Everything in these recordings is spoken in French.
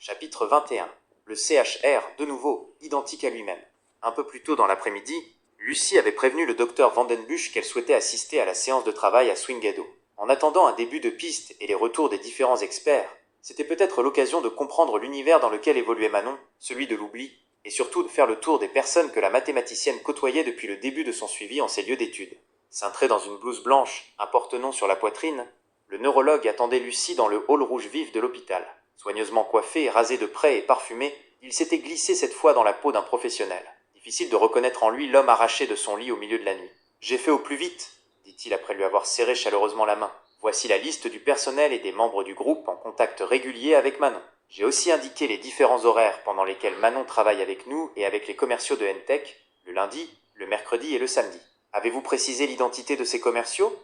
Chapitre 21. Le CHR, de nouveau, identique à lui-même. Un peu plus tôt dans l'après-midi, Lucie avait prévenu le docteur Vandenbusch qu'elle souhaitait assister à la séance de travail à Swingado. En attendant un début de piste et les retours des différents experts, c'était peut-être l'occasion de comprendre l'univers dans lequel évoluait Manon, celui de l'oubli, et surtout de faire le tour des personnes que la mathématicienne côtoyait depuis le début de son suivi en ces lieux d'études. Cintré dans une blouse blanche, un porte-nom sur la poitrine, le neurologue attendait Lucie dans le hall rouge vif de l'hôpital. Soigneusement coiffé, rasé de près et parfumé, il s'était glissé cette fois dans la peau d'un professionnel. Difficile de reconnaître en lui l'homme arraché de son lit au milieu de la nuit. « J'ai fait au plus vite », dit-il après lui avoir serré chaleureusement la main. « Voici la liste du personnel et des membres du groupe en contact régulier avec Manon. J'ai aussi indiqué les différents horaires pendant lesquels Manon travaille avec nous et avec les commerciaux de N-Tech, le lundi, le mercredi et le samedi. Avez-vous précisé l'identité de ces commerciaux ?»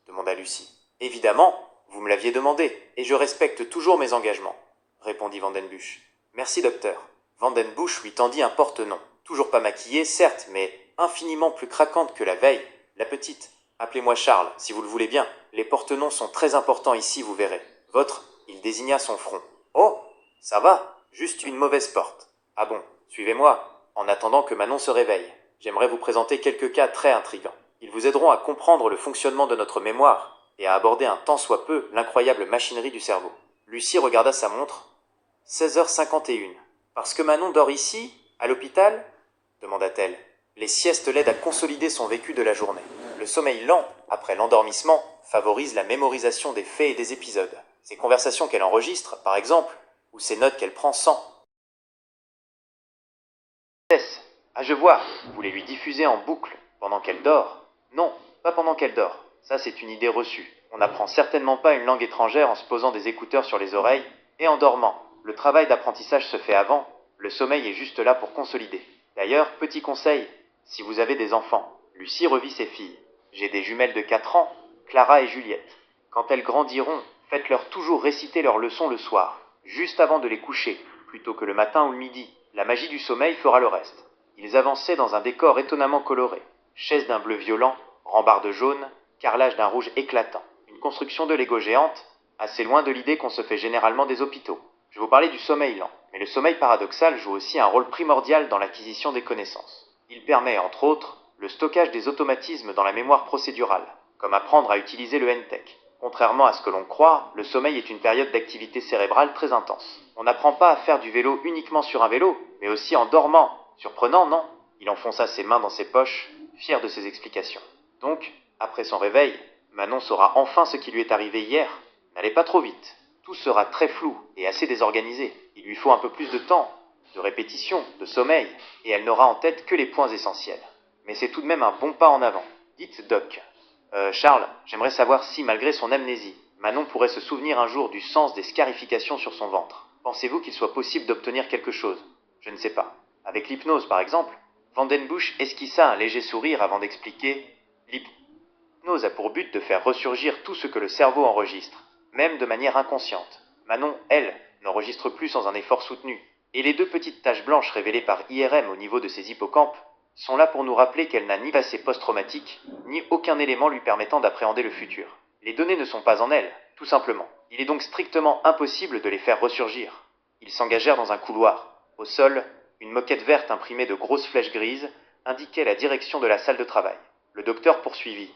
demanda Lucie. « Évidemment, vous me l'aviez demandé, et je respecte toujours mes engagements, » répondit Vandenbusch. « Merci, docteur. » Vandenbusch lui tendit un porte-nom. Toujours pas maquillée, certes, mais infiniment plus craquante que la veille. La petite. Appelez-moi Charles, si vous le voulez bien. Les porte-noms sont très importants ici, vous verrez. Votre, il désigna son front. Oh, ça va, juste une mauvaise porte. Ah bon, suivez-moi, en attendant que Manon se réveille. J'aimerais vous présenter quelques cas très intrigants. Ils vous aideront à comprendre le fonctionnement de notre mémoire et à aborder un tant soit peu l'incroyable machinerie du cerveau. Lucie regarda sa montre. 16h51. Parce que Manon dort ici, à l'hôpital ? Demanda-t-elle. Les siestes l'aident à consolider son vécu de la journée. Le sommeil lent, après l'endormissement, favorise la mémorisation des faits et des épisodes. Ces conversations qu'elle enregistre, par exemple, ou ces notes qu'elle prend sans. Ah, je vois, vous voulez lui diffuser en boucle, pendant qu'elle dort ? Non, pas pendant qu'elle dort. Ça, c'est une idée reçue. On n'apprend certainement pas une langue étrangère en se posant des écouteurs sur les oreilles et en dormant. Le travail d'apprentissage se fait avant, le sommeil est juste là pour consolider. D'ailleurs, petit conseil, si vous avez des enfants, Lucie revit ses filles. J'ai des jumelles de 4 ans, Clara et Juliette. Quand elles grandiront, faites-leur toujours réciter leurs leçons le soir, juste avant de les coucher, plutôt que le matin ou le midi. La magie du sommeil fera le reste. Ils avançaient dans un décor étonnamment coloré. Chaises d'un bleu violent, rambardes jaunes, carrelage d'un rouge éclatant. Une construction de Lego géante, assez loin de l'idée qu'on se fait généralement des hôpitaux. Je vous parlais du sommeil lent, mais le sommeil paradoxal joue aussi un rôle primordial dans l'acquisition des connaissances. Il permet, entre autres, le stockage des automatismes dans la mémoire procédurale, comme apprendre à utiliser le N-Tech. Contrairement à ce que l'on croit, le sommeil est une période d'activité cérébrale très intense. On n'apprend pas à faire du vélo uniquement sur un vélo, mais aussi en dormant. Surprenant, non ? Il enfonça ses mains dans ses poches, fier de ses explications. Donc, après son réveil, Manon saura enfin ce qui lui est arrivé hier. N'allez pas trop vite. Tout sera très flou et assez désorganisé. Il lui faut un peu plus de temps, de répétition, de sommeil, et elle n'aura en tête que les points essentiels. Mais c'est tout de même un bon pas en avant. Dites Doc. Charles, j'aimerais savoir si, malgré son amnésie, Manon pourrait se souvenir un jour du sens des scarifications sur son ventre. Pensez-vous qu'il soit possible d'obtenir quelque chose ? Je ne sais pas. Avec l'hypnose, par exemple ? Vandenbusch esquissa un léger sourire avant d'expliquer « L'hypnose a pour but de faire ressurgir tout ce que le cerveau enregistre, même de manière inconsciente. Manon, elle, n'enregistre plus sans un effort soutenu. Et les 2 petites taches blanches révélées par IRM au niveau de ses hippocampes sont là pour nous rappeler qu'elle n'a ni passé post-traumatique, ni aucun élément lui permettant d'appréhender le futur. Les données ne sont pas en elle, tout simplement. Il est donc strictement impossible de les faire ressurgir. » Ils s'engagèrent dans un couloir. Au sol, une moquette verte imprimée de grosses flèches grises indiquait la direction de la salle de travail. Le docteur poursuivit.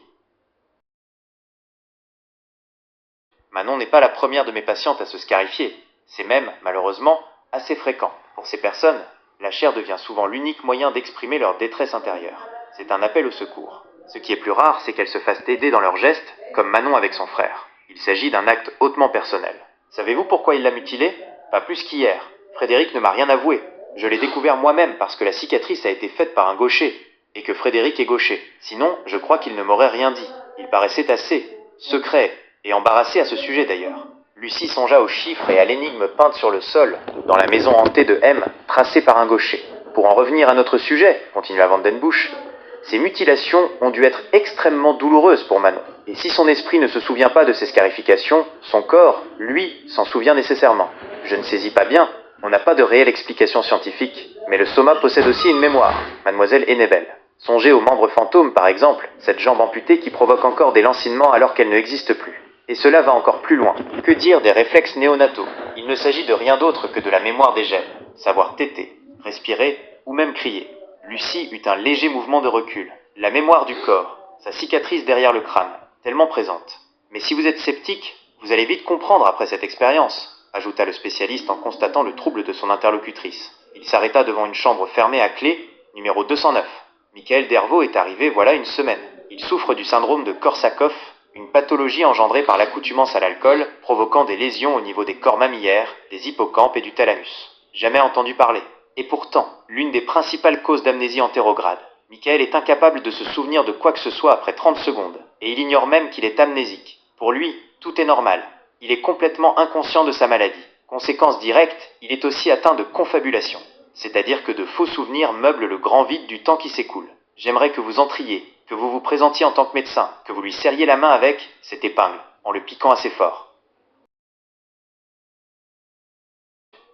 Manon n'est pas la première de mes patientes à se scarifier. C'est même, malheureusement, assez fréquent. Pour ces personnes, la chair devient souvent l'unique moyen d'exprimer leur détresse intérieure. C'est un appel au secours. Ce qui est plus rare, c'est qu'elles se fassent aider dans leurs gestes, comme Manon avec son frère. Il s'agit d'un acte hautement personnel. Savez-vous pourquoi il l'a mutilée ? Pas plus qu'hier. Frédéric ne m'a rien avoué. Je l'ai découvert moi-même parce que la cicatrice a été faite par un gaucher, et que Frédéric est gaucher. Sinon, je crois qu'il ne m'aurait rien dit. Il paraissait assez secret, et embarrassé à ce sujet d'ailleurs. Lucie songea aux chiffres et à l'énigme peinte sur le sol, dans la maison hantée de M, tracée par un gaucher. Pour en revenir à notre sujet, continua Vandenbusch, ces mutilations ont dû être extrêmement douloureuses pour Manon. Et si son esprit ne se souvient pas de ces scarifications, son corps, lui, s'en souvient nécessairement. Je ne saisis pas bien, on n'a pas de réelle explication scientifique, mais le soma possède aussi une mémoire, mademoiselle Hennebel. Songez aux membres fantômes, par exemple, cette jambe amputée qui provoque encore des lancinements alors qu'elle ne existe plus. Et cela va encore plus loin. Que dire des réflexes néonataux? Il ne s'agit de rien d'autre que de la mémoire des gènes. Savoir téter, respirer ou même crier. Lucie eut un léger mouvement de recul. La mémoire du corps, sa cicatrice derrière le crâne, tellement présente. Mais si vous êtes sceptique, vous allez vite comprendre après cette expérience, ajouta le spécialiste en constatant le trouble de son interlocutrice. Il s'arrêta devant une chambre fermée à clé, numéro 209. Michael Dervaux est arrivé voilà une semaine. Il souffre du syndrome de Korsakoff, une pathologie engendrée par l'accoutumance à l'alcool, provoquant des lésions au niveau des corps mammillaires, des hippocampes et du thalamus. Jamais entendu parler. Et pourtant, l'une des principales causes d'amnésie antérograde. Michael est incapable de se souvenir de quoi que ce soit après 30 secondes, et il ignore même qu'il est amnésique. Pour lui, tout est normal. Il est complètement inconscient de sa maladie. Conséquence directe, il est aussi atteint de confabulation. C'est-à-dire que de faux souvenirs meublent le grand vide du temps qui s'écoule. J'aimerais que vous entriez, que vous vous présentiez en tant que médecin, que vous lui serriez la main avec cette épingle, en le piquant assez fort.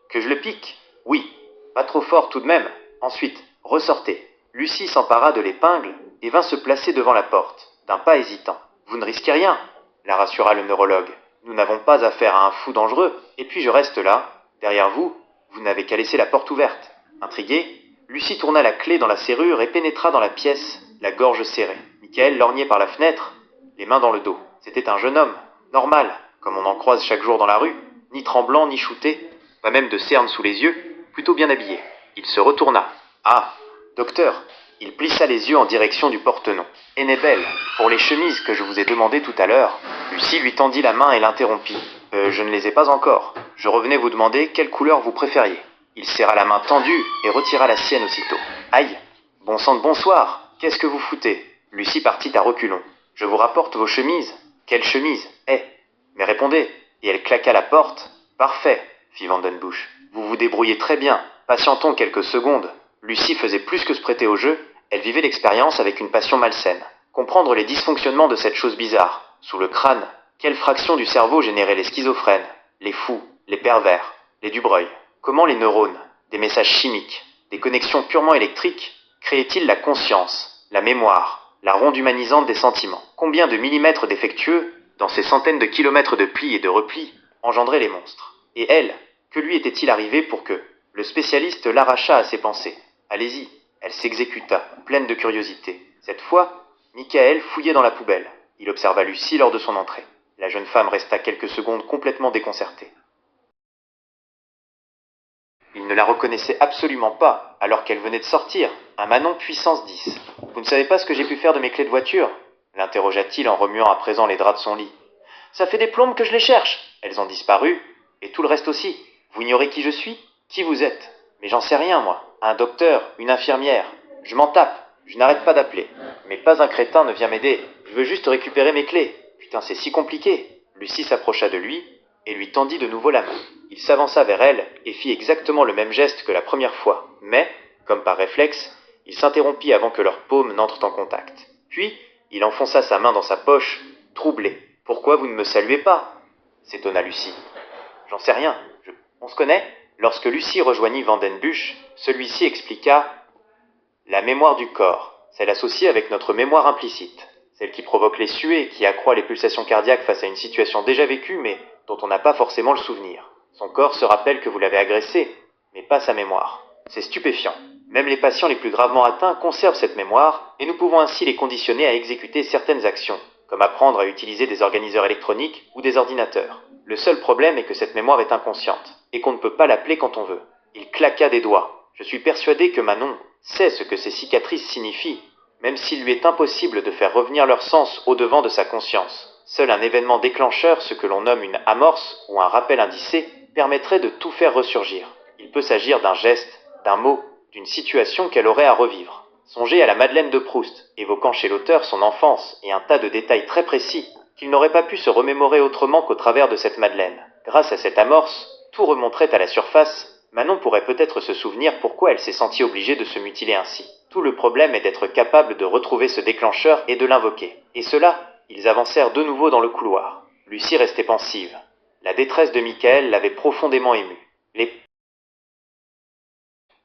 Que je le pique? Oui. Pas trop fort tout de même. Ensuite, ressortez. Lucie s'empara de l'épingle et vint se placer devant la porte, d'un pas hésitant. Vous ne risquez rien, la rassura le neurologue. Nous n'avons pas affaire à un fou dangereux, et puis je reste là, derrière vous, vous n'avez qu'à laisser la porte ouverte. Intriguée, Lucie tourna la clé dans la serrure et pénétra dans la pièce, la gorge serrée. Michael lorgnait par la fenêtre, les mains dans le dos. C'était un jeune homme, normal, comme on en croise chaque jour dans la rue, ni tremblant ni shooté, pas même de cernes sous les yeux, plutôt bien habillé. Il se retourna. Ah, docteur. Il plissa les yeux en direction du porte-nom. Enébel, pour les chemises que je vous ai demandées tout à l'heure. Lucie lui tendit la main et l'interrompit. Je ne les ai pas encore. Je revenais vous demander quelle couleur vous préfériez. Il serra la main tendue et retira la sienne aussitôt. Aïe. Bon sang de bonsoir. Qu'est-ce que vous foutez? Lucie partit à reculons. Je vous rapporte vos chemises. Quelle chemise? Mais répondez. Et elle claqua la porte. Parfait, fit Vandenbusch. Vous vous débrouillez très bien. Patientons quelques secondes. Lucie faisait plus que se prêter au jeu. Elle vivait l'expérience avec une passion malsaine. Comprendre les dysfonctionnements de cette chose bizarre. Sous le crâne, quelle fraction du cerveau générait les schizophrènes, les fous, les pervers, les Dubreuil? Comment les neurones, des messages chimiques, des connexions purement électriques, créaient-ils la conscience, la mémoire, la ronde humanisante des sentiments? Combien de millimètres défectueux, dans ces centaines de kilomètres de plis et de replis, engendraient les monstres? Et elle, que lui était-il arrivé pour que le spécialiste l'arrachât à ses pensées? Allez-y, elle s'exécuta, pleine de curiosité. Cette fois, Michael fouillait dans la poubelle. Il observa Lucie lors de son entrée. La jeune femme resta quelques secondes complètement déconcertée. Il ne la reconnaissait absolument pas, alors qu'elle venait de sortir, un Manon puissance 10. Vous ne savez pas ce que j'ai pu faire de mes clés de voiture? L'interrogea-t-il en remuant à présent les draps de son lit. Ça fait des plombes que je les cherche. Elles ont disparu, et tout le reste aussi. Vous ignorez qui je suis? Qui vous êtes? Mais j'en sais rien, moi. Un docteur, une infirmière. Je m'en tape. Je n'arrête pas d'appeler. Mais pas un crétin ne vient m'aider. Je veux juste récupérer mes clés. Putain, c'est si compliqué. Lucie s'approcha de lui et lui tendit de nouveau la main. Il s'avança vers elle et fit exactement le même geste que la première fois. Mais, comme par réflexe, il s'interrompit avant que leurs paumes n'entrent en contact. Puis, il enfonça sa main dans sa poche, troublé. « Pourquoi vous ne me saluez pas ?» s'étonna Lucie. « J'en sais rien. On se connaît ?» Lorsque Lucie rejoignit Vandenbusch, celui-ci expliqua « La mémoire du corps, celle associée avec notre mémoire implicite, celle qui provoque les suées, qui accroît les pulsations cardiaques face à une situation déjà vécue mais dont on n'a pas forcément le souvenir. Son corps se rappelle que vous l'avez agressé, mais pas sa mémoire. C'est stupéfiant. Même les patients les plus gravement atteints conservent cette mémoire et nous pouvons ainsi les conditionner à exécuter certaines actions, comme apprendre à utiliser des organiseurs électroniques ou des ordinateurs. Le seul problème est que cette mémoire est inconsciente, et qu'on ne peut pas l'appeler quand on veut. » Il claqua des doigts. Je suis persuadé que Manon sait ce que ces cicatrices signifient, même s'il lui est impossible de faire revenir leur sens au-devant de sa conscience. Seul un événement déclencheur, ce que l'on nomme une amorce ou un rappel indicé, permettrait de tout faire ressurgir. Il peut s'agir d'un geste, d'un mot, d'une situation qu'elle aurait à revivre. Songez à la Madeleine de Proust, évoquant chez l'auteur son enfance et un tas de détails très précis qu'il n'aurait pas pu se remémorer autrement qu'au travers de cette Madeleine. Grâce à cette amorce, tout remonterait à la surface. Manon pourrait peut-être se souvenir pourquoi elle s'est sentie obligée de se mutiler ainsi. Tout le problème est d'être capable de retrouver ce déclencheur et de l'invoquer. Et cela, ils avancèrent de nouveau dans le couloir. Lucie restait pensive. La détresse de Michael l'avait profondément émue.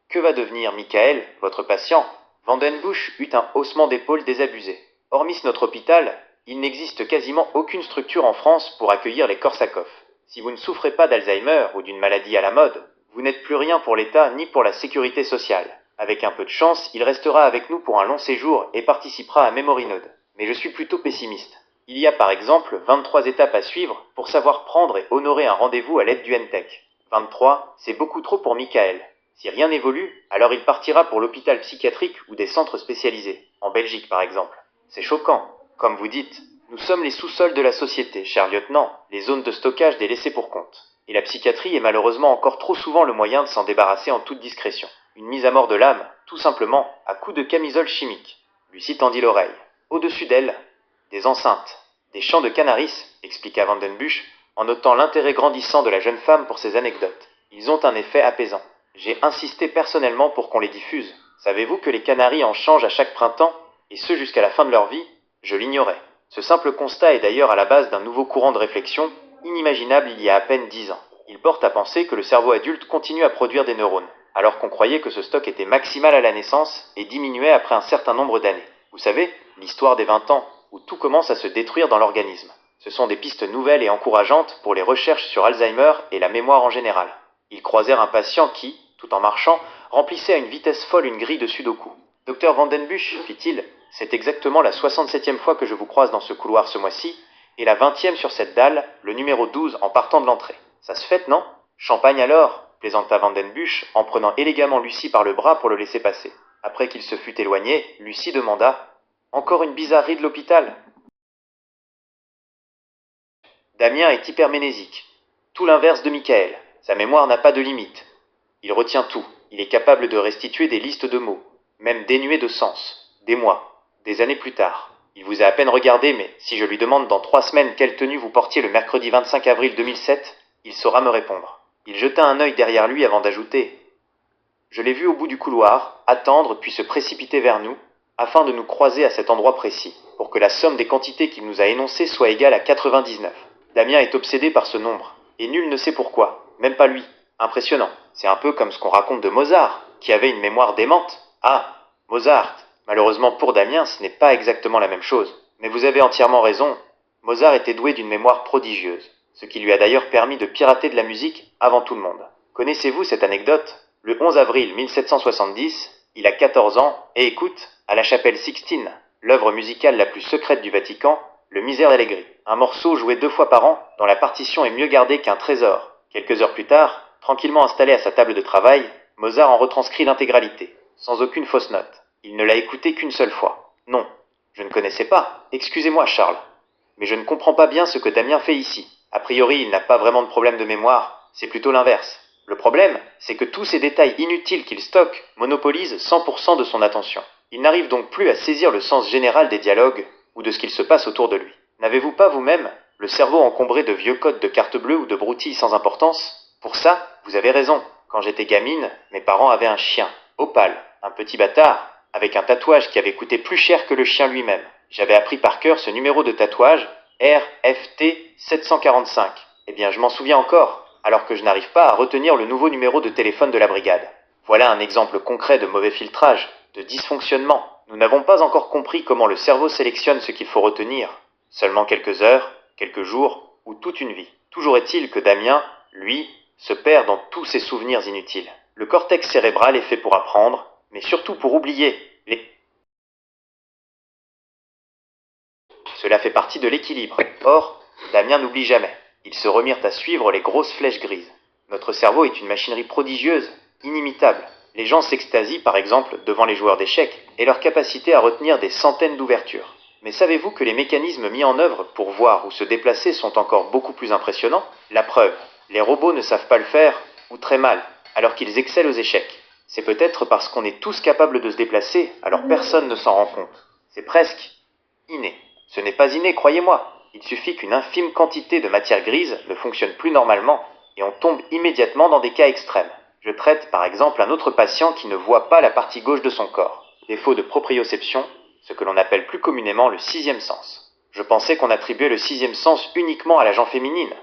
Que va devenir Michael, votre patient? Vandenbusch eut un haussement d'épaule désabusé. Hormis notre hôpital, Il n'existe quasiment aucune structure en France pour accueillir les Korsakoff. Si vous ne souffrez pas d'Alzheimer ou d'une maladie à la mode, vous n'êtes plus rien pour l'État ni pour la sécurité sociale. Avec un peu de chance, il restera avec nous pour un long séjour et participera à Memory-Node. Mais je suis plutôt pessimiste. Il y a par exemple 23 étapes à suivre pour savoir prendre et honorer un rendez-vous à l'aide du NTEC. 23, c'est beaucoup trop pour Michael. Si rien n'évolue, alors il partira pour l'hôpital psychiatrique ou des centres spécialisés, en Belgique par exemple. C'est choquant. Comme vous dites, nous sommes les sous-sols de la société, cher lieutenant, les zones de stockage des laissés pour compte. Et la psychiatrie est malheureusement encore trop souvent le moyen de s'en débarrasser en toute discrétion. Une mise à mort de l'âme, tout simplement, à coups de camisole chimique. Lucie tendit l'oreille. Au-dessus d'elle, des enceintes, des champs de canaris, expliqua Vandenbusch, en notant l'intérêt grandissant de la jeune femme pour ces anecdotes. Ils ont un effet apaisant. J'ai insisté personnellement pour qu'on les diffuse. Savez-vous que les canaris en changent à chaque printemps, et ce jusqu'à la fin de leur vie? Je l'ignorais. Ce simple constat est d'ailleurs à la base d'un nouveau courant de réflexion, inimaginable il y a à peine 10 ans. Il porte à penser que le cerveau adulte continue à produire des neurones, alors qu'on croyait que ce stock était maximal à la naissance et diminuait après un certain nombre d'années. Vous savez, l'histoire des 20 ans, où tout commence à se détruire dans l'organisme. Ce sont des pistes nouvelles et encourageantes pour les recherches sur Alzheimer et la mémoire en général. Ils croisèrent un patient qui, tout en marchant, remplissait à une vitesse folle une grille de Sudoku. « Docteur Vandenbusch, fit-il, c'est exactement la 67e fois que je vous croise dans ce couloir ce mois-ci, et la 20e sur cette dalle, le numéro 12 en partant de l'entrée. Ça se fête, non? Champagne alors, plaisanta Vandenbusch en prenant élégamment Lucie par le bras pour le laisser passer. Après qu'il se fut éloigné, Lucie demanda « Encore une bizarrerie de l'hôpital ?» Damien est hypermnésique. Tout l'inverse de Michael. Sa mémoire n'a pas de limite. Il retient tout. Il est capable de restituer des listes de mots, même dénués de sens. Des mois, des années plus tard. Il vous a à peine regardé, mais si je lui demande dans 3 semaines quelle tenue vous portiez le mercredi 25 avril 2007, il saura me répondre. Il jeta un œil derrière lui avant d'ajouter « Je l'ai vu au bout du couloir, attendre puis se précipiter vers nous, afin de nous croiser à cet endroit précis, pour que la somme des quantités qu'il nous a énoncées soit égale à 99. Damien est obsédé par ce nombre, et nul ne sait pourquoi, même pas lui. Impressionnant. C'est un peu comme ce qu'on raconte de Mozart, qui avait une mémoire démente. Ah, Mozart. Malheureusement pour Damien, ce n'est pas exactement la même chose. Mais vous avez entièrement raison. Mozart était doué d'une mémoire prodigieuse, ce qui lui a d'ailleurs permis de pirater de la musique avant tout le monde. Connaissez-vous cette anecdote? Le 11 avril 1770, il a 14 ans et écoute, à la chapelle Sixtine, l'œuvre musicale la plus secrète du Vatican, le Misère d'Allegri, un morceau joué 2 fois par an, dont la partition est mieux gardée qu'un trésor. Quelques heures plus tard, tranquillement installé à sa table de travail, Mozart en retranscrit l'intégralité, sans aucune fausse note. Il ne l'a écouté qu'une seule fois. Non, je ne connaissais pas. Excusez-moi, Charles. Mais je ne comprends pas bien ce que Damien fait ici. A priori, il n'a pas vraiment de problème de mémoire, c'est plutôt l'inverse. Le problème, c'est que tous ces détails inutiles qu'il stocke monopolisent 100% de son attention. Il n'arrive donc plus à saisir le sens général des dialogues ou de ce qu'il se passe autour de lui. N'avez-vous pas vous-même le cerveau encombré de vieux codes de carte bleue ou de broutilles sans importance? Pour ça, vous avez raison. Quand j'étais gamine, mes parents avaient un chien, Opal, un petit bâtard, avec un tatouage qui avait coûté plus cher que le chien lui-même. J'avais appris par cœur ce numéro de tatouage, RFT 745. Eh bien, je m'en souviens encore, alors que je n'arrive pas à retenir le nouveau numéro de téléphone de la brigade. Voilà un exemple concret de mauvais filtrage, de dysfonctionnement. Nous n'avons pas encore compris comment le cerveau sélectionne ce qu'il faut retenir. Seulement quelques heures, quelques jours, ou toute une vie. Toujours est-il que Damien, lui, se perd dans tous ses souvenirs inutiles. Le cortex cérébral est fait pour apprendre, mais surtout pour oublier. Cela fait partie de l'équilibre. Or, Damien n'oublie jamais. Ils se remirent à suivre les grosses flèches grises. Notre cerveau est une machinerie prodigieuse, inimitable. Les gens s'extasient par exemple devant les joueurs d'échecs et leur capacité à retenir des centaines d'ouvertures. Mais savez-vous que les mécanismes mis en œuvre pour voir ou se déplacer sont encore beaucoup plus impressionnants? La preuve, les robots ne savent pas le faire, ou très mal, alors qu'ils excellent aux échecs. C'est peut-être parce qu'on est tous capables de se déplacer, alors personne ne s'en rend compte. C'est presque inné. Ce n'est pas inné, croyez-moi. Il suffit qu'une infime quantité de matière grise ne fonctionne plus normalement, et on tombe immédiatement dans des cas extrêmes. Je traite par exemple un autre patient qui ne voit pas la partie gauche de son corps. Défaut de proprioception, ce que l'on appelle plus communément le 6e sens. Je pensais qu'on attribuait le 6e sens uniquement à la gent féminine,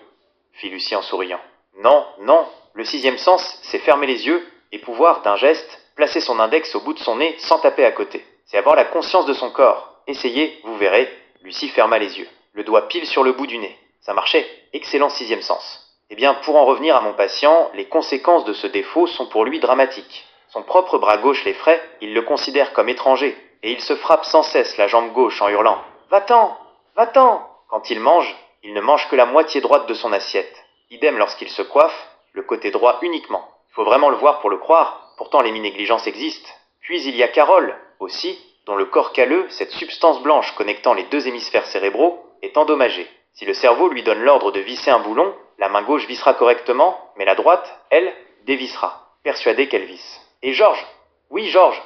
fit Lucie en souriant. Non, non, le 6e sens, c'est fermer les yeux et pouvoir, d'un geste, placer son index au bout de son nez sans taper à côté. C'est avoir la conscience de son corps. Essayez, vous verrez, Lucie ferma les yeux, le doigt pile sur le bout du nez. Ça marchait. Excellent sixième sens. Eh bien, pour en revenir à mon patient, les conséquences de ce défaut sont pour lui dramatiques. Son propre bras gauche l'effraie, il le considère comme étranger, et il se frappe sans cesse la jambe gauche en hurlant « Va-t'en! Va-t'en » Quand il mange, il ne mange que la moitié droite de son assiette. Idem lorsqu'il se coiffe, le côté droit uniquement. Il faut vraiment le voir pour le croire, pourtant les négligences existent. Puis il y a Carole, aussi, dont le corps calleux, cette substance blanche connectant les deux hémisphères cérébraux, est endommagé. Si le cerveau lui donne l'ordre de visser un boulon, la main gauche vissera correctement, mais la droite, elle, dévissera, persuadée qu'elle visse. Et Georges, oui Georges,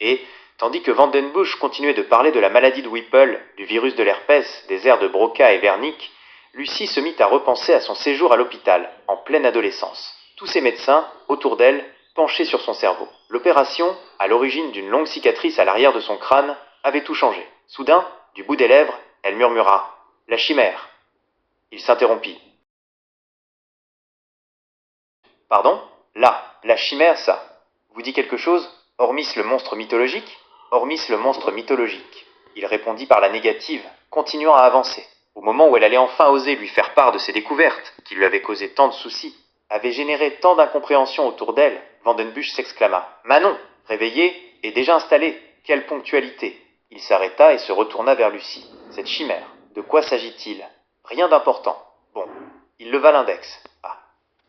et, tandis que Vandenbusch continuait de parler de la maladie de Whipple, du virus de l'herpès, des airs de Broca et Wernicke, Lucie se mit à repenser à son séjour à l'hôpital, en pleine adolescence. Tous ces médecins, autour d'elle, penchés sur son cerveau. L'opération, à l'origine d'une longue cicatrice à l'arrière de son crâne, avait tout changé. Soudain, du bout des lèvres, elle murmura « La chimère ». Il s'interrompit. « Pardon ? Là, la chimère, ça. Vous dit quelque chose ? Hormis le monstre mythologique ? Hormis le monstre mythologique. » Il répondit par la négative, continuant à avancer. Au moment où elle allait enfin oser lui faire part de ses découvertes, qui lui avaient causé tant de soucis, avaient généré tant d'incompréhension autour d'elle, Vandenbusch s'exclama « Manon, réveillée et déjà installée, quelle ponctualité !» Il s'arrêta et se retourna vers Lucie. Cette chimère, de quoi s'agit-il ? Rien d'important. Bon, il leva l'index. Ah.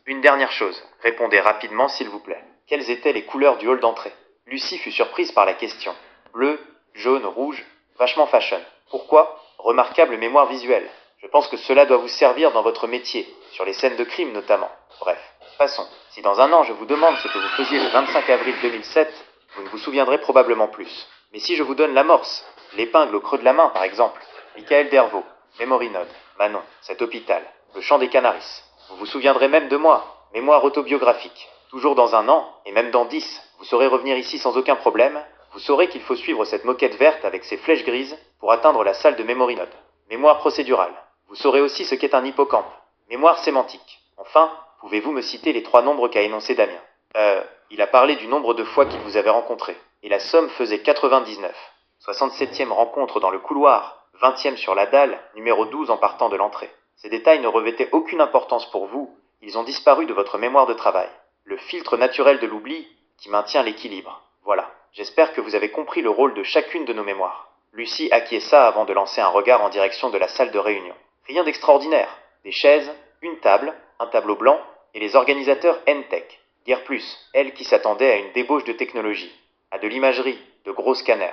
Une dernière chose, répondez rapidement s'il vous plaît. Quelles étaient les couleurs du hall d'entrée ? Lucie fut surprise par la question. Bleu, jaune, rouge, vachement fashion. Pourquoi ? Remarquable mémoire visuelle. Je pense que cela doit vous servir dans votre métier, sur les scènes de crime notamment. Bref, passons. Si dans un an je vous demande ce que vous faisiez le 25 avril 2007, vous ne vous souviendrez probablement plus. Mais si je vous donne l'amorce, l'épingle au creux de la main par exemple, Michael Dervaux, Memory Node, Manon, cet hôpital, le champ des Canaris, vous vous souviendrez même de moi, mémoire autobiographique. Toujours dans un an, et même dans 10, vous saurez revenir ici sans aucun problème. Vous saurez qu'il faut suivre cette moquette verte avec ses flèches grises pour atteindre la salle de Memory Node. Mémoire procédurale. Vous saurez aussi ce qu'est un hippocampe. Mémoire sémantique. Enfin, pouvez-vous me citer les 3 nombres qu'a énoncé Damien ? Il a parlé du nombre de fois qu'il vous avait rencontré. Et la somme faisait 99. 67e rencontre dans le couloir, 20e sur la dalle, numéro 12 en partant de l'entrée. Ces détails ne revêtaient aucune importance pour vous, ils ont disparu de votre mémoire de travail. Le filtre naturel de l'oubli qui maintient l'équilibre. Voilà. J'espère que vous avez compris le rôle de chacune de nos mémoires. Lucie acquiesça avant de lancer un regard en direction de la salle de réunion. Rien d'extraordinaire. Des chaises, une table, un tableau blanc et les organisateurs N-Tech. Guère plus, elle qui s'attendait à une débauche de technologie, à de l'imagerie, de gros scanners.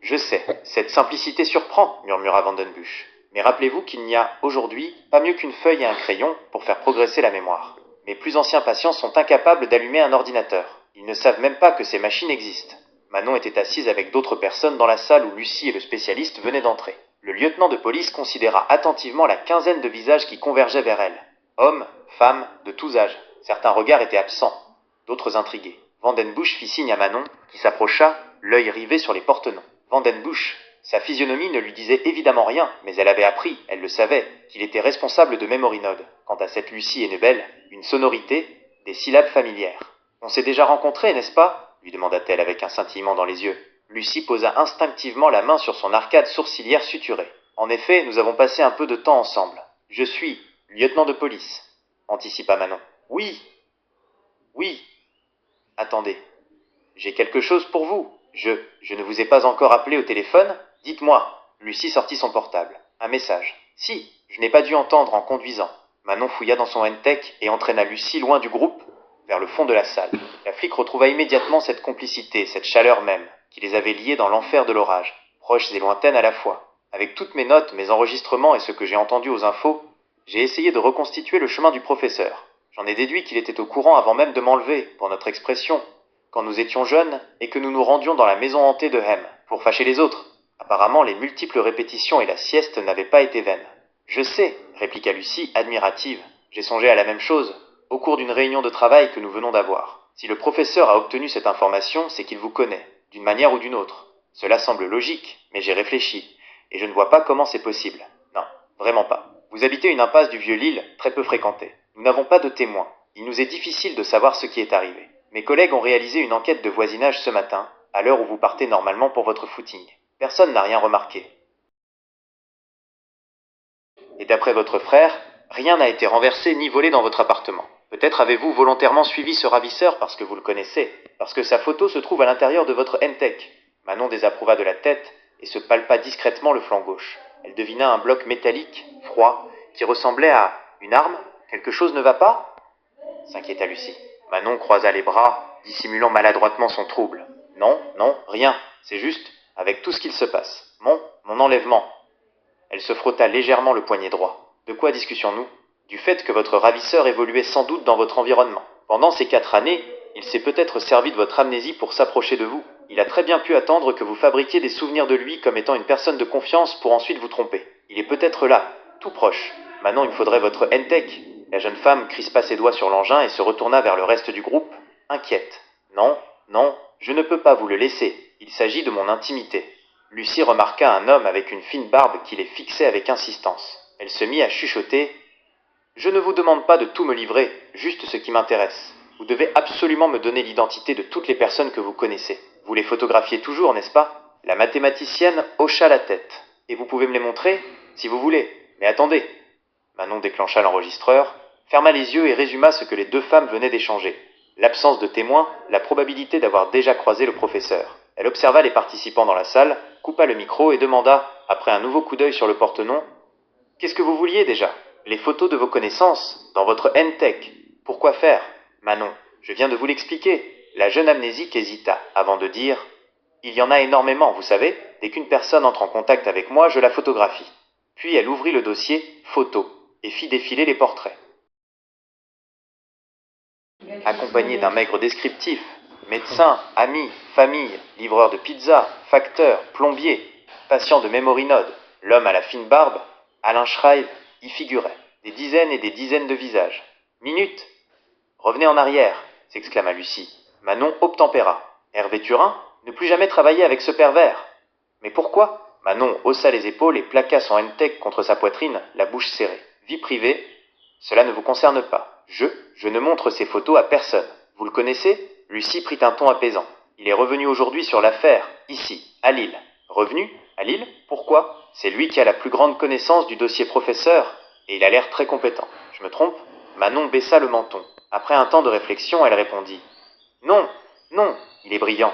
Je sais, cette simplicité surprend, murmura Vandenbusch. Mais rappelez-vous qu'il n'y a, aujourd'hui, pas mieux qu'une feuille et un crayon pour faire progresser la mémoire. Mes plus anciens patients sont incapables d'allumer un ordinateur. Ils ne savent même pas que ces machines existent. Manon était assise avec d'autres personnes dans la salle où Lucie et le spécialiste venaient d'entrer. Le lieutenant de police considéra attentivement la quinzaine de visages qui convergeaient vers elle. Hommes, femmes, de tous âges. Certains regards étaient absents, d'autres intrigués. Vandenbusch fit signe à Manon, qui s'approcha, l'œil rivé sur les porte-noms. Vandenbusch, sa physionomie ne lui disait évidemment rien, mais elle avait appris, elle le savait, qu'il était responsable de Memory Node. Quant à cette Lucie Hennebel, une sonorité, des syllabes familières. « On s'est déjà rencontrés, n'est-ce pas ?» lui demanda-t-elle avec un scintillement dans les yeux. Lucie posa instinctivement la main sur son arcade sourcilière suturée. « En effet, nous avons passé un peu de temps ensemble. Je suis lieutenant de police, » anticipa Manon. « Oui, oui. Attendez, j'ai quelque chose pour vous. Je ne vous ai pas encore appelé au téléphone ? Dites-moi. » Lucie sortit son portable. Un message. Si, je n'ai pas dû entendre en conduisant. Manon fouilla dans son N-Tech et entraîna Lucie loin du groupe, vers le fond de la salle. La flic retrouva immédiatement cette complicité, cette chaleur même, qui les avait liés dans l'enfer de l'orage, proches et lointaines à la fois. Avec toutes mes notes, mes enregistrements et ce que j'ai entendu aux infos, j'ai essayé de reconstituer le chemin du professeur. J'en ai déduit qu'il était au courant avant même de m'enlever, pour notre expression, quand nous étions jeunes et que nous nous rendions dans la maison hantée de Hem, pour fâcher les autres. Apparemment, les multiples répétitions et la sieste n'avaient pas été vaines. « Je sais, » répliqua Lucie, admirative. « J'ai songé à la même chose, au cours d'une réunion de travail que nous venons d'avoir. Si le professeur a obtenu cette information, c'est qu'il vous connaît, d'une manière ou d'une autre. Cela semble logique, mais j'ai réfléchi, et je ne vois pas comment c'est possible. Non, vraiment pas. Vous habitez une impasse du Vieux-Lille, très peu fréquentée. Nous n'avons pas de témoins. Il nous est difficile de savoir ce qui est arrivé. Mes collègues ont réalisé une enquête de voisinage ce matin, à l'heure où vous partez normalement pour votre footing. Personne n'a rien remarqué. Et d'après votre frère, rien n'a été renversé ni volé dans votre appartement. Peut-être avez-vous volontairement suivi ce ravisseur parce que vous le connaissez, parce que sa photo se trouve à l'intérieur de votre N-Tech. Manon désapprouva de la tête et se palpa discrètement le flanc gauche. Elle devina un bloc métallique, froid, qui ressemblait à une arme. Quelque chose ne va pas ? S'inquiéta Lucie. Manon croisa les bras, dissimulant maladroitement son trouble. Non, non, rien, c'est juste, avec tout ce qu'il se passe. Mon enlèvement. Elle se frotta légèrement le poignet droit. De quoi discutions-nous ? Du fait que votre ravisseur évoluait sans doute dans votre environnement. Pendant ces 4 années, il s'est peut-être servi de votre amnésie pour s'approcher de vous. Il a très bien pu attendre que vous fabriquiez des souvenirs de lui comme étant une personne de confiance pour ensuite vous tromper. Il est peut-être là, tout proche. Maintenant, il me faudrait votre N-Tech. La jeune femme crispa ses doigts sur l'engin et se retourna vers le reste du groupe, inquiète. Non, non, je ne peux pas vous le laisser. Il s'agit de mon intimité. Lucie remarqua un homme avec une fine barbe qui les fixait avec insistance. Elle se mit à chuchoter. « Je ne vous demande pas de tout me livrer, juste ce qui m'intéresse. Vous devez absolument me donner l'identité de toutes les personnes que vous connaissez. Vous les photographiez toujours, n'est-ce pas ?» La mathématicienne hocha la tête. « Et vous pouvez me les montrer, si vous voulez. Mais attendez !» Manon déclencha l'enregistreur, ferma les yeux et résuma ce que les 2 femmes venaient d'échanger. L'absence de témoins, la probabilité d'avoir déjà croisé le professeur. Elle observa les participants dans la salle, coupa le micro et demanda, après un nouveau coup d'œil sur le porte-nom, « Qu'est-ce que vous vouliez déjà ? Les photos de vos connaissances, dans votre N-Tech. Pourquoi faire ? Manon, je viens de vous l'expliquer. » La jeune amnésique hésita, avant de dire, « Il y en a énormément, vous savez. Dès qu'une personne entre en contact avec moi, je la photographie. » Puis elle ouvrit le dossier « Photos » et fit défiler les portraits. Accompagné d'un maigre descriptif, médecin, ami, famille, livreur de pizza, facteur, plombier, patient de Memory-Node, l'homme à la fine barbe, Alain Schreive, y figurait. Des dizaines et des dizaines de visages. Minute ! Revenez en arrière, s'exclama Lucie. Manon obtempéra. Hervé Turin ? Ne plus jamais travailler avec ce pervers. Mais pourquoi ? Manon haussa les épaules et plaqua son N-Tech contre sa poitrine, la bouche serrée. Vie privée ? Cela ne vous concerne pas. Je ne montre ces photos à personne. Vous le connaissez ? Lucie prit un ton apaisant. Il est revenu aujourd'hui sur l'affaire, ici, à Lille. Revenu ? À Lille ? Pourquoi ? C'est lui qui a la plus grande connaissance du dossier professeur, et il a l'air très compétent. Je me trompe ? Manon baissa le menton. Après un temps de réflexion, elle répondit. Non, non, il est brillant.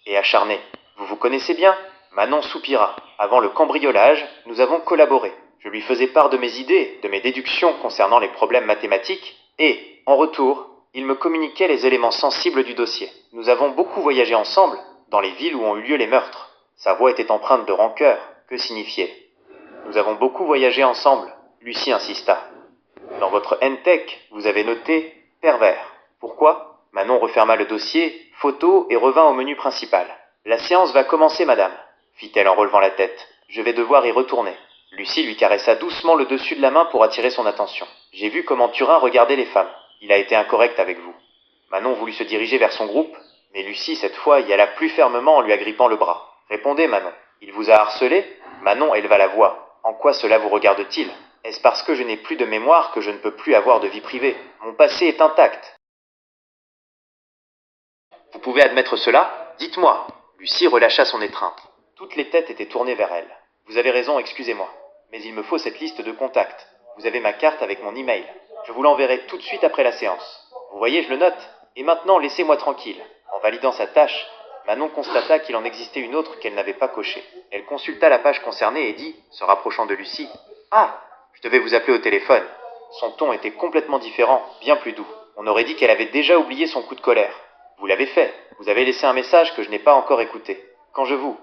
Et acharné. Vous vous connaissez bien ? Manon soupira. Avant le cambriolage, nous avons collaboré. Je lui faisais part de mes idées, de mes déductions concernant les problèmes mathématiques, et, en retour, il me communiquait les éléments sensibles du dossier. Nous avons beaucoup voyagé ensemble, dans les villes où ont eu lieu les meurtres. Sa voix était empreinte de rancœur. Que signifiait ? Nous avons beaucoup voyagé ensemble, Lucie insista. Dans votre N-Tech, vous avez noté « pervers ». Pourquoi ? Manon referma le dossier, photo et revint au menu principal. La séance va commencer, madame, fit-elle en relevant la tête. Je vais devoir y retourner. Lucie lui caressa doucement le dessus de la main pour attirer son attention. J'ai vu comment Turin regardait les femmes. Il a été incorrect avec vous. Manon voulut se diriger vers son groupe, mais Lucie, cette fois, y alla plus fermement en lui agrippant le bras. Répondez, Manon. Il vous a harcelé ? Manon éleva la voix. En quoi cela vous regarde-t-il ? Est-ce parce que je n'ai plus de mémoire que je ne peux plus avoir de vie privée ? Mon passé est intact. Vous pouvez admettre cela ? Dites-moi. Lucie relâcha son étreinte. Toutes les têtes étaient tournées vers elle. Vous avez raison, excusez-moi. Mais il me faut cette liste de contacts. Vous avez ma carte avec mon email. Je vous l'enverrai tout de suite après la séance. Vous voyez, je le note. Et maintenant, laissez-moi tranquille. En validant sa tâche, Manon constata qu'il en existait une autre qu'elle n'avait pas cochée. Elle consulta la page concernée et dit, se rapprochant de Lucie, « Ah, je devais vous appeler au téléphone. » Son ton était complètement différent, bien plus doux. On aurait dit qu'elle avait déjà oublié son coup de colère. « Vous l'avez fait. Vous avez laissé un message que je n'ai pas encore écouté. Quand je vous... »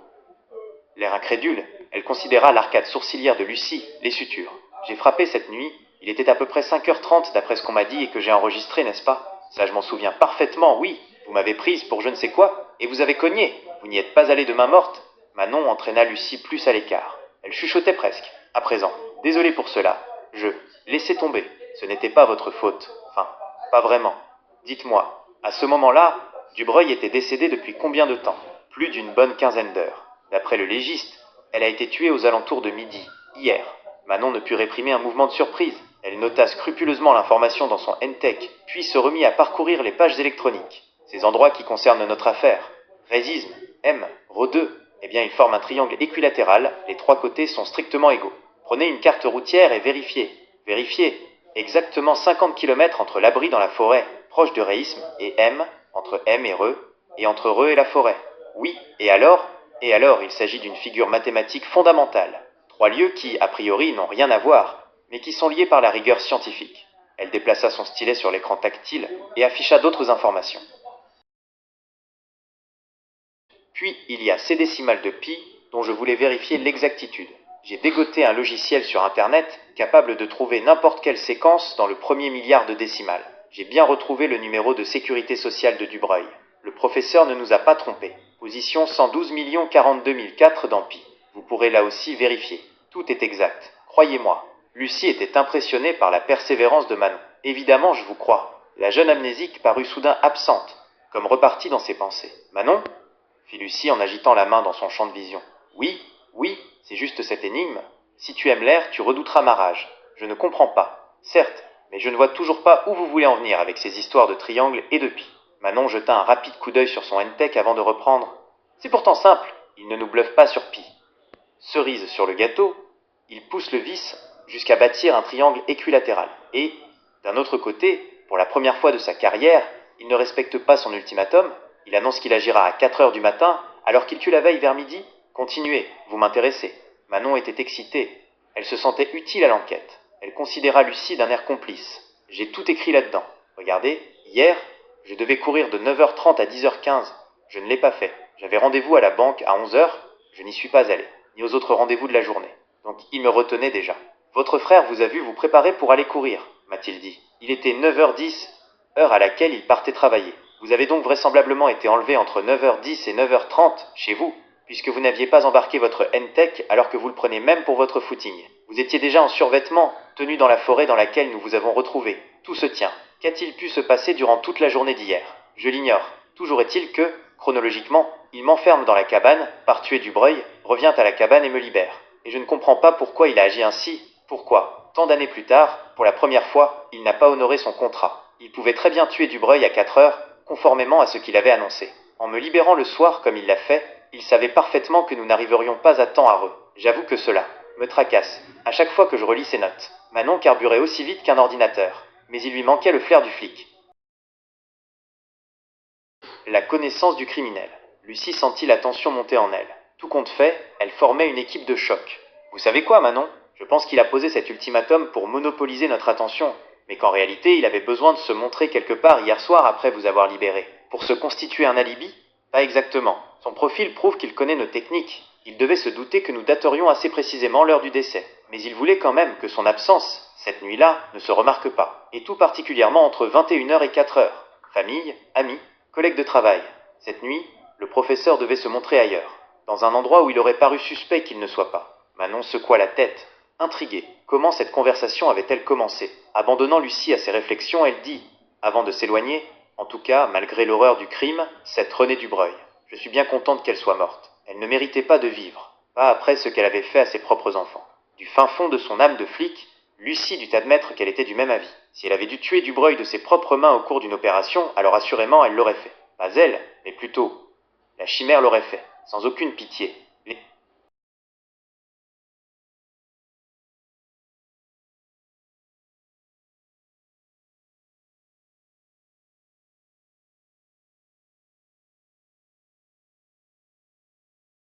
L'air incrédule, elle considéra l'arcade sourcilière de Lucie, les sutures. « J'ai frappé cette nuit. Il était à peu près 5h30 d'après ce qu'on m'a dit et que j'ai enregistré, n'est-ce pas ? Ça, je m'en souviens parfaitement, oui. Vous m'avez prise pour je ne sais quoi, et vous avez cogné. Vous n'y êtes pas allé de main morte. » Manon entraîna Lucie plus à l'écart. Elle chuchotait presque. À présent, désolé pour cela. Laissez tomber. Ce n'était pas votre faute. Enfin, pas vraiment. Dites-moi, à ce moment-là, Dubreuil était décédé depuis combien de temps ? Plus d'une bonne quinzaine d'heures. D'après le légiste, elle a été tuée aux alentours de midi, hier. Manon ne put réprimer un mouvement de surprise. Elle nota scrupuleusement l'information dans son N-Tech, puis se remit à parcourir les pages électroniques, ces endroits qui concernent notre affaire. Résisme, M, Rho 2, eh bien il forme un triangle équilatéral, les trois côtés sont strictement égaux. Prenez une carte routière et vérifiez. Vérifiez. Exactement 50 km entre l'abri dans la forêt, proche de Réisme, et M, entre M et Reux, et entre Reux et la forêt. Oui, et alors, il s'agit d'une figure mathématique fondamentale. Trois lieux qui, a priori, n'ont rien à voir, mais qui sont liés par la rigueur scientifique. Elle déplaça son stylet sur l'écran tactile et afficha d'autres informations. Puis il y a ces décimales de pi dont je voulais vérifier l'exactitude. J'ai dégoté un logiciel sur Internet capable de trouver n'importe quelle séquence dans le premier milliard de décimales. J'ai bien retrouvé le numéro de sécurité sociale de Dubreuil. Le professeur ne nous a pas trompés. Position 112 42 004 dans pi. Vous pourrez là aussi vérifier. Tout est exact. Croyez-moi. Lucie était impressionnée par la persévérance de Manon. Évidemment, je vous crois. La jeune amnésique parut soudain absente, comme repartie dans ses pensées. Manon ? Fit Lucie en agitant la main dans son champ de vision. Oui, oui, c'est juste cette énigme. Si tu aimes l'air, tu redouteras ma rage. Je ne comprends pas. Certes, mais je ne vois toujours pas où vous voulez en venir avec ces histoires de triangles et de pi. Manon jeta un rapide coup d'œil sur son NTEC avant de reprendre. C'est pourtant simple, il ne nous bluffe pas sur pi. Cerise sur le gâteau, il pousse le vis jusqu'à bâtir un triangle équilatéral. Et, d'un autre côté, pour la première fois de sa carrière, il ne respecte pas son ultimatum. Il annonce qu'il agira à 4 heures du matin, alors qu'il tue la veille vers midi. Continuez, vous m'intéressez. Manon était excitée. Elle se sentait utile à l'enquête. Elle considéra Lucie d'un air complice. J'ai tout écrit là-dedans. Regardez, hier, je devais courir de 9h30 à 10h15. Je ne l'ai pas fait. J'avais rendez-vous à la banque à 11h. Je n'y suis pas allé, ni aux autres rendez-vous de la journée. Donc il me retenait déjà. Votre frère vous a vu vous préparer pour aller courir, m'a-t-il dit. Il était 9h10, heure à laquelle il partait travailler. Vous avez donc vraisemblablement été enlevé entre 9h10 et 9h30 chez vous, puisque vous n'aviez pas embarqué votre NTEC alors que vous le prenez même pour votre footing. Vous étiez déjà en survêtement, tenu dans la forêt dans laquelle nous vous avons retrouvé. Tout se tient. Qu'a-t-il pu se passer durant toute la journée d'hier? Je l'ignore. Toujours est-il que, chronologiquement, il m'enferme dans la cabane, part tuer Dubreuil, revient à la cabane et me libère. Et je ne comprends pas pourquoi il a agi ainsi. Pourquoi, tant d'années plus tard, pour la première fois, il n'a pas honoré son contrat. Il pouvait très bien tuer Dubreuil à 4 heures, conformément à ce qu'il avait annoncé. En me libérant le soir comme il l'a fait, il savait parfaitement que nous n'arriverions pas à temps à Reux. J'avoue que cela me tracasse. À chaque fois que je relis ses notes, Manon carburait aussi vite qu'un ordinateur. Mais il lui manquait le flair du flic. La connaissance du criminel. Lucie sentit la tension monter en elle. Tout compte fait, elle formait une équipe de choc. Vous savez quoi, Manon? Je pense qu'il a posé cet ultimatum pour monopoliser notre attention, mais qu'en réalité, il avait besoin de se montrer quelque part hier soir après vous avoir libéré. Pour se constituer un alibi? Pas exactement. Son profil prouve qu'il connaît nos techniques. Il devait se douter que nous daterions assez précisément l'heure du décès. Mais il voulait quand même que son absence, cette nuit-là, ne se remarque pas. Et tout particulièrement entre 21h et 4h. Famille, amis, collègues de travail. Cette nuit, le professeur devait se montrer ailleurs, dans un endroit où il aurait paru suspect qu'il ne soit pas. Manon secoua la tête, intriguée. Comment cette conversation avait-elle commencé? Abandonnant Lucie à ses réflexions, elle dit, avant de s'éloigner, en tout cas, malgré l'horreur du crime, cette Renée Dubreuil. Je suis bien contente qu'elle soit morte. Elle ne méritait pas de vivre, pas après ce qu'elle avait fait à ses propres enfants. Du fin fond de son âme de flic, Lucie dut admettre qu'elle était du même avis. Si elle avait dû tuer Dubreuil de ses propres mains au cours d'une opération, alors assurément elle l'aurait fait. Pas elle, mais plutôt la chimère l'aurait fait, sans aucune pitié.